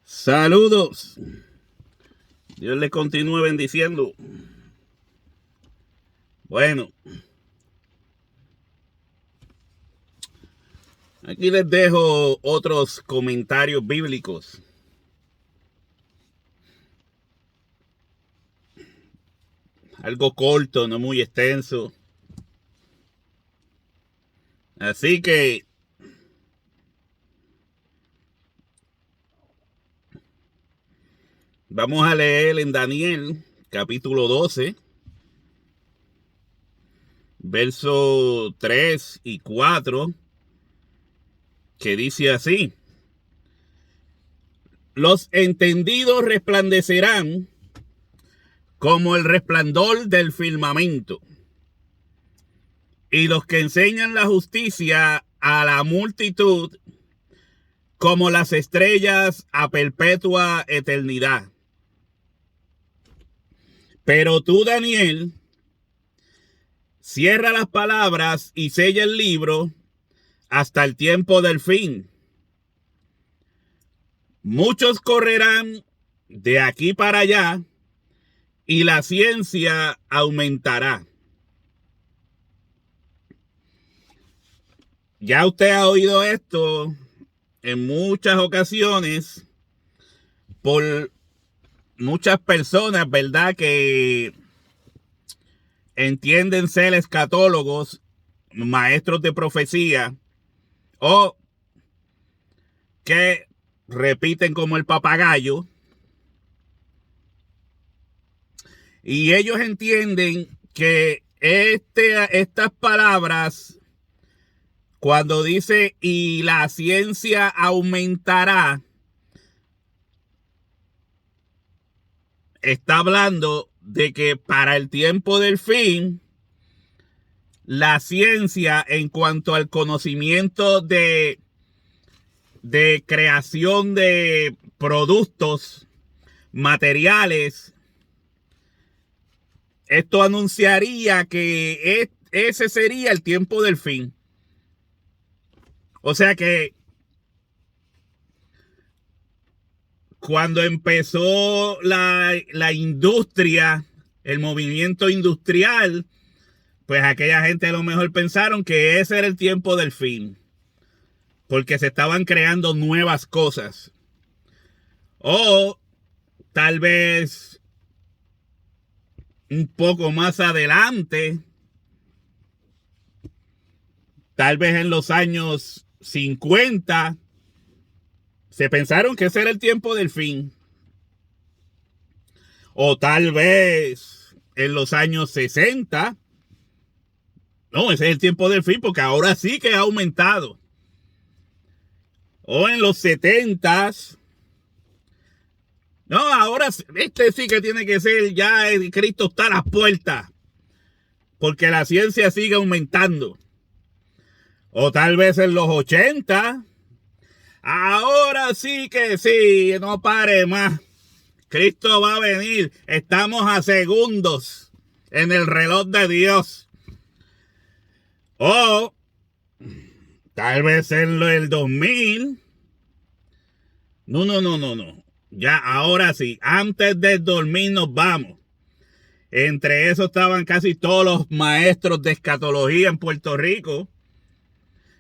Saludos. Dios les continúe bendiciendo. Bueno, aquí les dejo otros comentarios bíblicos. Algo corto, no muy extenso. Así que vamos a leer en Daniel, capítulo 12, versos 3 y 4, que dice así: los entendidos resplandecerán como el resplandor del firmamento, y los que enseñan la justicia a la multitud como las estrellas a perpetua eternidad. Pero tú, Daniel, cierra las palabras y sella el libro hasta el tiempo del fin. Muchos correrán de aquí para allá y la ciencia aumentará. Ya usted ha oído esto en muchas ocasiones por muchas personas, ¿verdad?, que entienden ser escatólogos, maestros de profecía, o que repiten como el papagayo. Y ellos entienden que estas palabras, cuando dice y la ciencia aumentará, está hablando de que para el tiempo del fin, la ciencia en cuanto al conocimiento de creación de productos, materiales, esto anunciaría que ese sería el tiempo del fin. O sea que cuando empezó la industria, el movimiento industrial, pues aquella gente a lo mejor pensaron que ese era el tiempo del fin, porque se estaban creando nuevas cosas. O tal vez un poco más adelante, tal vez en los años 50, se pensaron que ese era el tiempo del fin. O tal vez en los años 60, no, ese es el tiempo del fin porque ahora sí que ha aumentado. O en los 70, no, ahora este sí que tiene que ser, ya Cristo está a las puertas, porque la ciencia sigue aumentando. O tal vez en los 80, ahora sí que sí, no pare más. Cristo va a venir, estamos a segundos en el reloj de Dios. O tal vez en el 2000. No. Ya, ahora sí, antes del 2000 nos vamos. Entre esos estaban casi todos los maestros de escatología en Puerto Rico,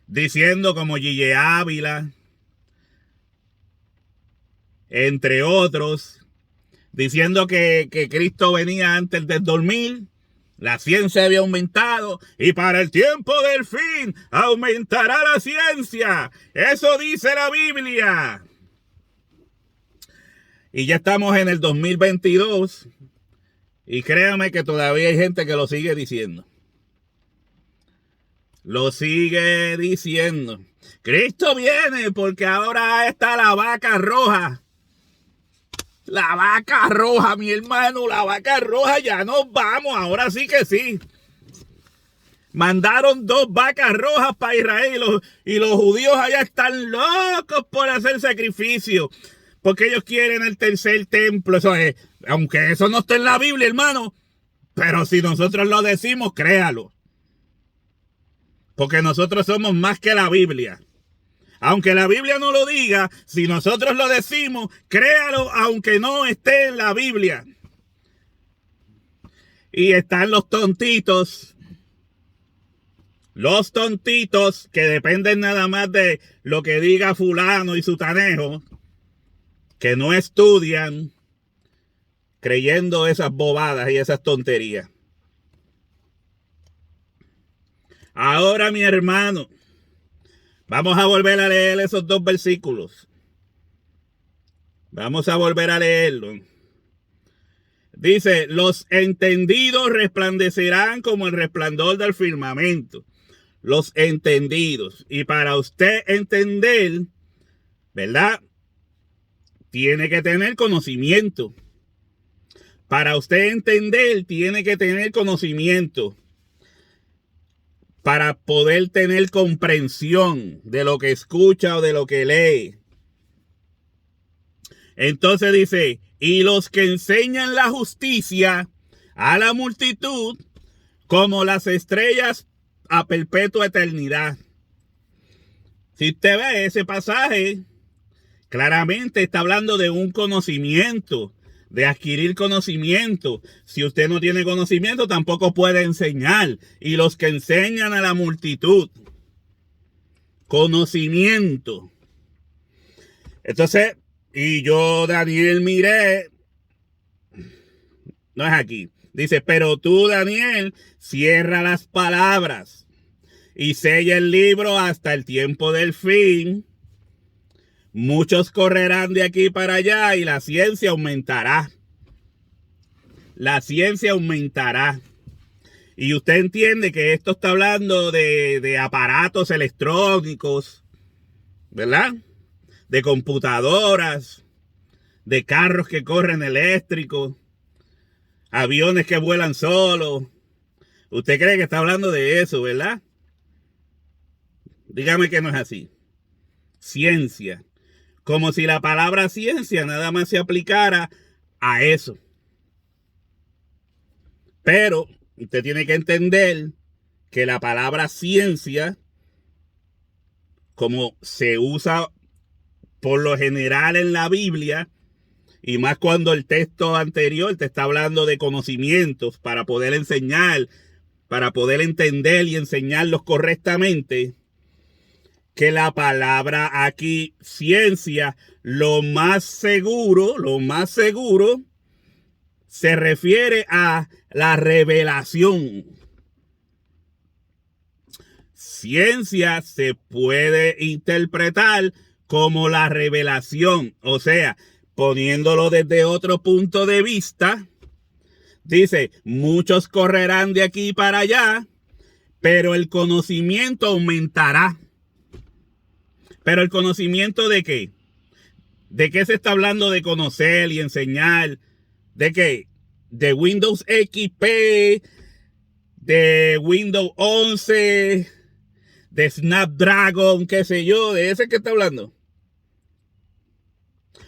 diciendo como Gille Ávila, entre otros, diciendo que Cristo venía antes del 2000, la ciencia había aumentado y para el tiempo del fin aumentará la ciencia. Eso dice la Biblia. Y ya estamos en el 2022 y créame que todavía hay gente que lo sigue diciendo. Lo sigue diciendo. Cristo viene porque ahora está la vaca roja. La vaca roja, mi hermano, la vaca roja, ya nos vamos, ahora sí que sí. Mandaron 2 vacas rojas para Israel y los judíos allá están locos por hacer sacrificio, porque ellos quieren el tercer templo. Eso es, aunque eso no está en la Biblia, hermano, pero si nosotros lo decimos, créalo, porque nosotros somos más que la Biblia. Aunque la Biblia no lo diga, si nosotros lo decimos, créalo aunque no esté en la Biblia. Y están los tontitos que dependen nada más de lo que diga fulano y sutanejo, que no estudian, creyendo esas bobadas y esas tonterías. Ahora, mi hermano, vamos a volver a leer esos 2 versículos. Vamos a volver a leerlo. Dice, los entendidos resplandecerán como el resplandor del firmamento. Los entendidos. Y para usted entender, ¿verdad? Tiene que tener conocimiento. Para usted entender, tiene que tener conocimiento. Para poder tener comprensión de lo que escucha o de lo que lee. Entonces dice, y los que enseñan la justicia a la multitud como las estrellas a perpetua eternidad. Si usted ve ese pasaje, claramente está hablando de un conocimiento, de adquirir conocimiento. Si usted no tiene conocimiento, tampoco puede enseñar. Y los que enseñan a la multitud, conocimiento. Entonces, y yo, Daniel, miré, no es aquí, dice, pero tú, Daniel, cierra las palabras y sella el libro hasta el tiempo del fin. Muchos correrán de aquí para allá y la ciencia aumentará. La ciencia aumentará. Y usted entiende que esto está hablando de aparatos electrónicos, ¿verdad? De computadoras, de carros que corren eléctricos, aviones que vuelan solos. ¿Usted cree que está hablando de eso, verdad? Dígame que no es así. Ciencia. Como si la palabra ciencia nada más se aplicara a eso. Pero usted tiene que entender que la palabra ciencia, como se usa por lo general en la Biblia, y más cuando el texto anterior te está hablando de conocimientos para poder enseñar, para poder entender y enseñarlos correctamente, que la palabra aquí, ciencia, lo más seguro, se refiere a la revelación. Ciencia se puede interpretar como la revelación, o sea, poniéndolo desde otro punto de vista, dice, muchos correrán de aquí para allá, pero el conocimiento aumentará. ¿Pero el conocimiento de qué? ¿De qué se está hablando de conocer y enseñar? ¿De qué? De Windows XP, de Windows 11, de Snapdragon, qué sé yo, ¿de ese que está hablando?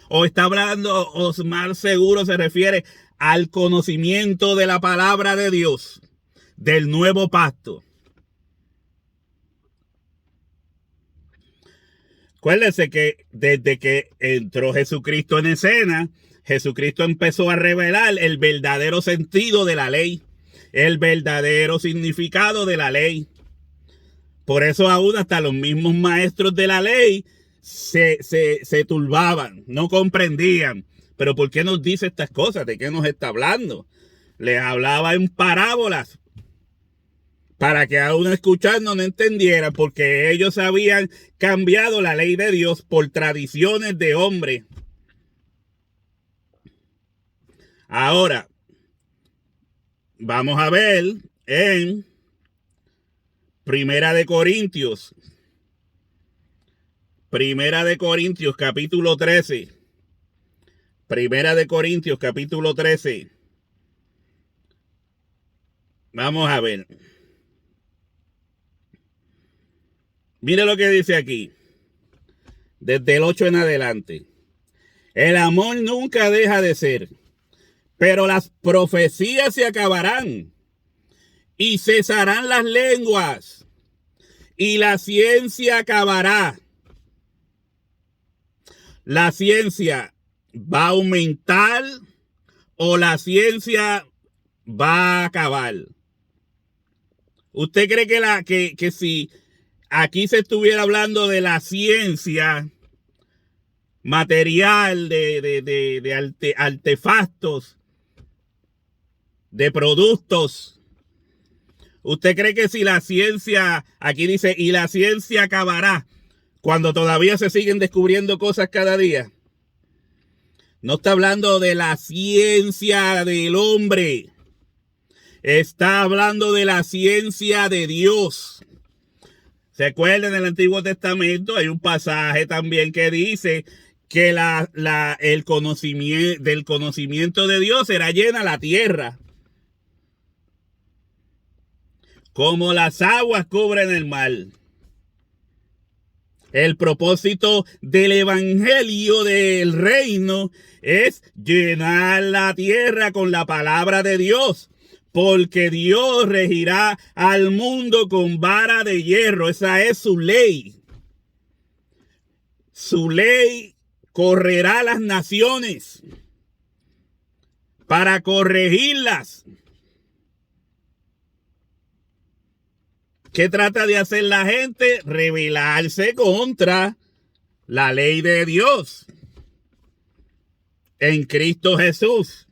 O está hablando, o más seguro se refiere al conocimiento de la palabra de Dios, del nuevo pacto. Acuérdense que desde que entró Jesucristo en escena, Jesucristo empezó a revelar el verdadero sentido de la ley, el verdadero significado de la ley. Por eso aún hasta los mismos maestros de la ley se turbaban, no comprendían. Pero ¿por qué nos dice estas cosas? ¿De qué nos está hablando? Les hablaba en parábolas para que aún escuchando no entendieran, porque ellos habían cambiado la ley de Dios por tradiciones de hombre. Ahora, vamos a ver en Primera de Corintios capítulo 13. Primera de Corintios capítulo 13. Vamos a ver. Mire lo que dice aquí. Desde el 8 en adelante. El amor nunca deja de ser, pero las profecías se acabarán y cesarán las lenguas y la ciencia acabará. ¿la ciencia va a aumentar o la ciencia va a acabar? ¿Usted cree que si aquí se estuviera hablando de la ciencia material, de artefactos, de productos, usted cree que si la ciencia, aquí dice, y la ciencia acabará, cuando todavía se siguen descubriendo cosas cada día? No está hablando de la ciencia del hombre. Está hablando de la ciencia de Dios. ¿Se acuerdan? En el Antiguo Testamento hay un pasaje también que dice que el conocimiento de Dios será llena la tierra, como las aguas cubren el mar. El propósito del evangelio del reino es llenar la tierra con la palabra de Dios, porque Dios regirá al mundo con vara de hierro. Esa es su ley. Su ley correrá las naciones para corregirlas. ¿Qué trata de hacer la gente? Rebelarse contra la ley de Dios en Cristo Jesús.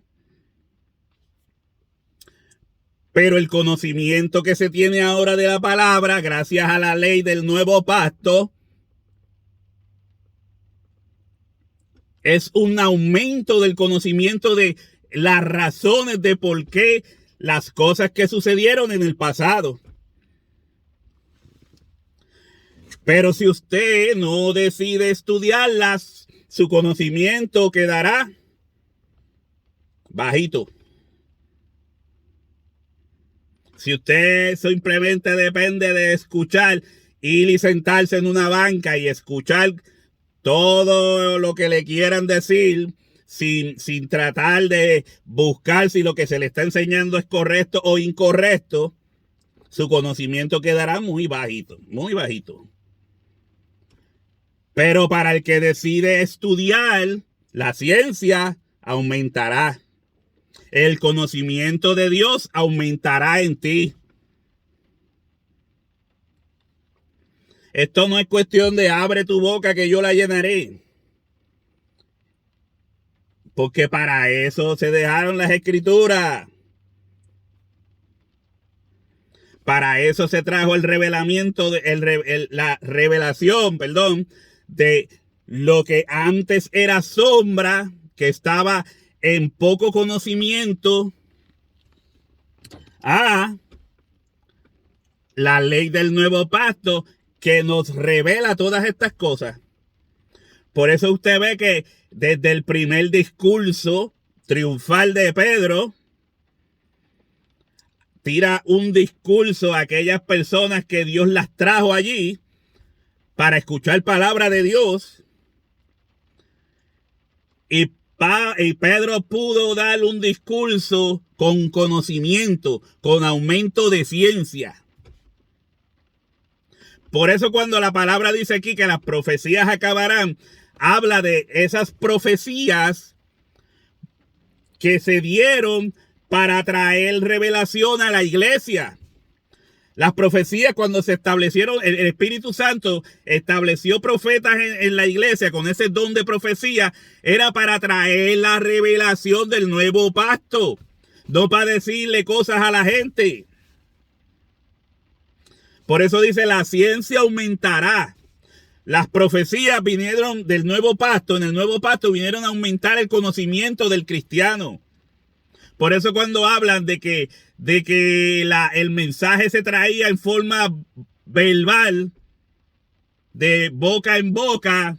Pero el conocimiento que se tiene ahora de la palabra, gracias a la ley del nuevo pacto, es un aumento del conocimiento de las razones de por qué las cosas que sucedieron en el pasado. Pero si usted no decide estudiarlas, su conocimiento quedará bajito. Si usted simplemente depende de escuchar, ir y sentarse en una banca y escuchar todo lo que le quieran decir, sin tratar de buscar si lo que se le está enseñando es correcto o incorrecto, su conocimiento quedará muy bajito, muy bajito. Pero para el que decide estudiar, la ciencia aumentará. El conocimiento de Dios aumentará en ti. Esto no es cuestión de abre tu boca que yo la llenaré. Porque para eso se dejaron las escrituras. Para eso se trajo el revelamiento, la revelación, de lo que antes era sombra, que estaba en poco conocimiento, a la ley del nuevo pacto que nos revela todas estas cosas. Por eso usted ve que desde el primer discurso triunfal de Pedro, tira un discurso a aquellas personas que Dios las trajo allí para escuchar palabra de Dios. Y Pedro pudo dar un discurso con conocimiento, con aumento de ciencia. Por eso cuando la palabra dice aquí que las profecías acabarán, habla de esas profecías que se dieron para traer revelación a la iglesia. Las profecías, cuando se establecieron, el Espíritu Santo estableció profetas en la iglesia con ese don de profecía, era para traer la revelación del nuevo pacto, no para decirle cosas a la gente. Por eso dice, la ciencia aumentará. Las profecías vinieron del nuevo pacto, en el nuevo pacto vinieron a aumentar el conocimiento del cristiano. Por eso cuando hablan de que el mensaje se traía en forma verbal, de boca en boca,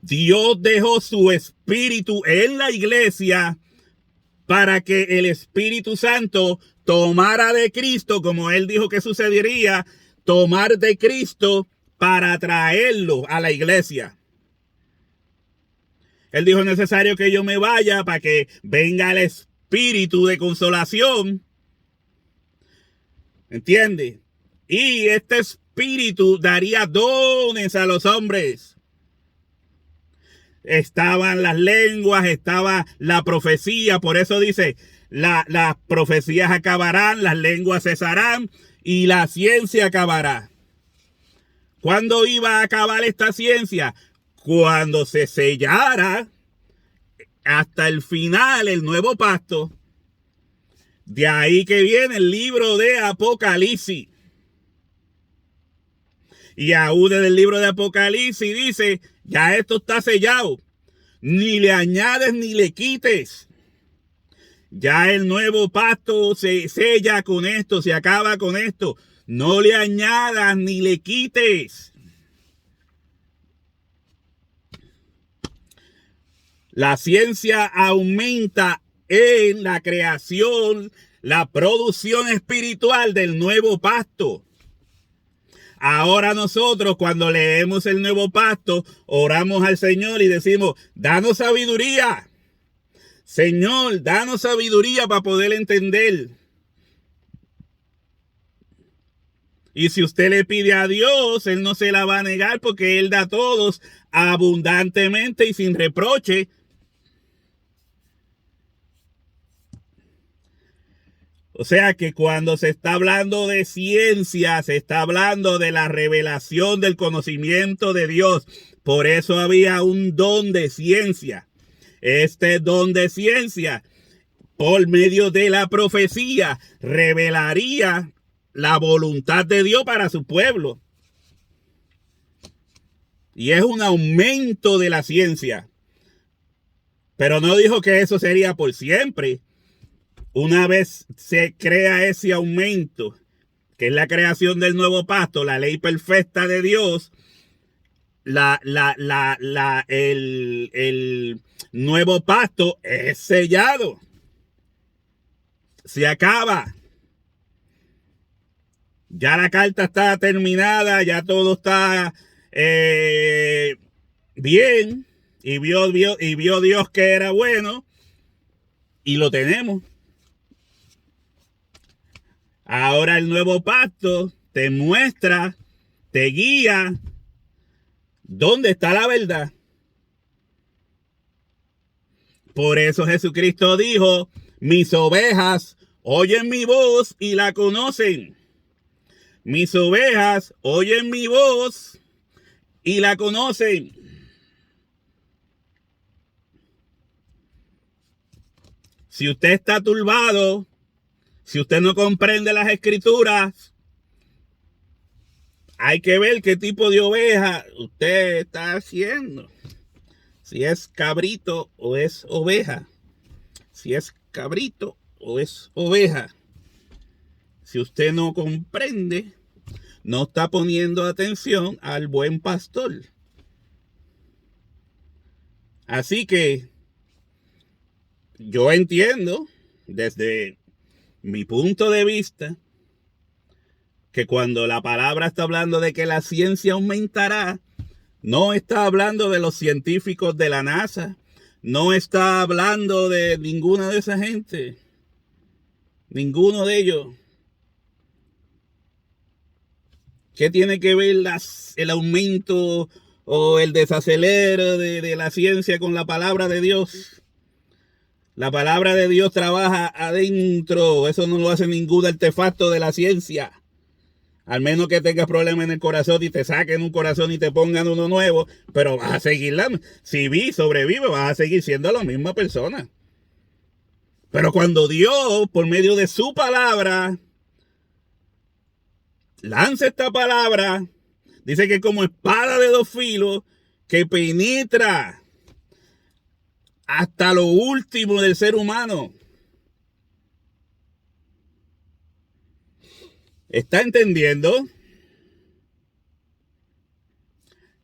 Dios dejó su espíritu en la iglesia para que el Espíritu Santo tomara de Cristo, como él dijo que sucedería, tomar de Cristo para traerlo a la iglesia. Él dijo, es necesario que yo me vaya para que venga el espíritu de consolación. ¿Entiende? Y este Espíritu daría dones a los hombres. Estaban las lenguas, estaba la profecía. Por eso dice, las profecías acabarán, las lenguas cesarán y la ciencia acabará. ¿Cuándo iba a acabar esta ciencia? Cuando se sellara hasta el final el nuevo pacto. De ahí que viene el libro de Apocalipsis. Y aún en el libro de Apocalipsis dice, ya esto está sellado. Ni le añades ni le quites. Ya el nuevo pacto se sella con esto, se acaba con esto. No le añadas ni le quites. La ciencia aumenta en la creación, la producción espiritual del nuevo pacto. Ahora nosotros cuando leemos el nuevo pacto, oramos al Señor y decimos, danos sabiduría. Señor, danos sabiduría para poder entender. Y si usted le pide a Dios, Él no se la va a negar porque Él da a todos abundantemente y sin reproche. O sea que cuando se está hablando de ciencia, se está hablando de la revelación del conocimiento de Dios. Por eso había un don de ciencia. Este don de ciencia, por medio de la profecía, revelaría la voluntad de Dios para su pueblo. Y es un aumento de la ciencia. Pero no dijo que eso sería por siempre. Una vez se crea ese aumento, que es la creación del nuevo pacto, la ley perfecta de Dios, el nuevo pacto es sellado. Se acaba. Ya la carta está terminada, ya todo está bien. Y vio Dios que era bueno. Y lo tenemos. Ahora el nuevo pacto te muestra, te guía dónde está la verdad. Por eso Jesucristo dijo, mis ovejas oyen mi voz y la conocen. Mis ovejas oyen mi voz y la conocen. Si usted está turbado, si usted no comprende las escrituras, hay que ver qué tipo de oveja usted está haciendo. Si es cabrito o es oveja. Si es cabrito o es oveja. Si usted no comprende, no está poniendo atención al buen pastor. Así que yo entiendo desde mi punto de vista que cuando la palabra está hablando de que la ciencia aumentará, no está hablando de los científicos de la NASA, no está hablando de ninguna de esa gente, ninguno de ellos. ¿Qué tiene que ver el aumento o el desacelero de la ciencia con la palabra de Dios? La palabra de Dios trabaja adentro. Eso no lo hace ningún artefacto de la ciencia. Al menos que tengas problemas en el corazón y te saquen un corazón y te pongan uno nuevo. Pero vas a seguir, si sobrevive, vas a seguir siendo la misma persona. Pero cuando Dios, por medio de su palabra, lanza esta palabra, dice que como espada de dos filos, que penetra hasta lo último del ser humano. ¿Está entendiendo?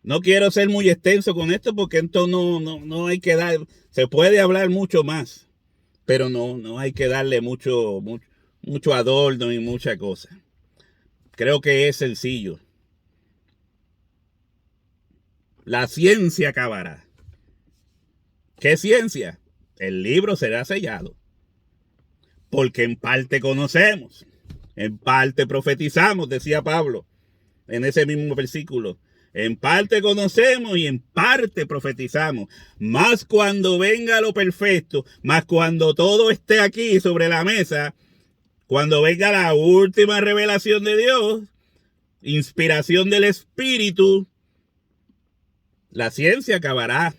No quiero ser muy extenso con esto porque esto no hay que dar. Se puede hablar mucho más, pero no hay que darle mucho adorno y mucha cosa. Creo que es sencillo. La ciencia acabará. ¿Qué ciencia? El libro será sellado. Porque en parte conocemos, en parte profetizamos, decía Pablo. en ese mismo versículo. En parte conocemos y en parte profetizamos. Más cuando venga lo perfecto, más cuando todo esté aquí sobre la mesa, cuando venga la última revelación de Dios, inspiración del Espíritu, la ciencia acabará.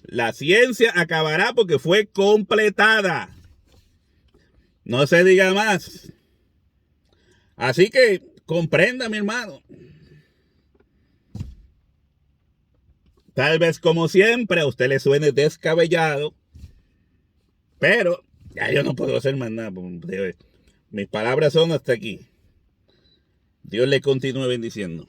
La ciencia acabará porque fue completada. No se diga más. Así que comprenda, mi hermano. Tal vez como siempre a usted le suene descabellado, pero ya yo no puedo hacer más nada. Mis palabras son hasta aquí. Dios le continúe bendiciendo.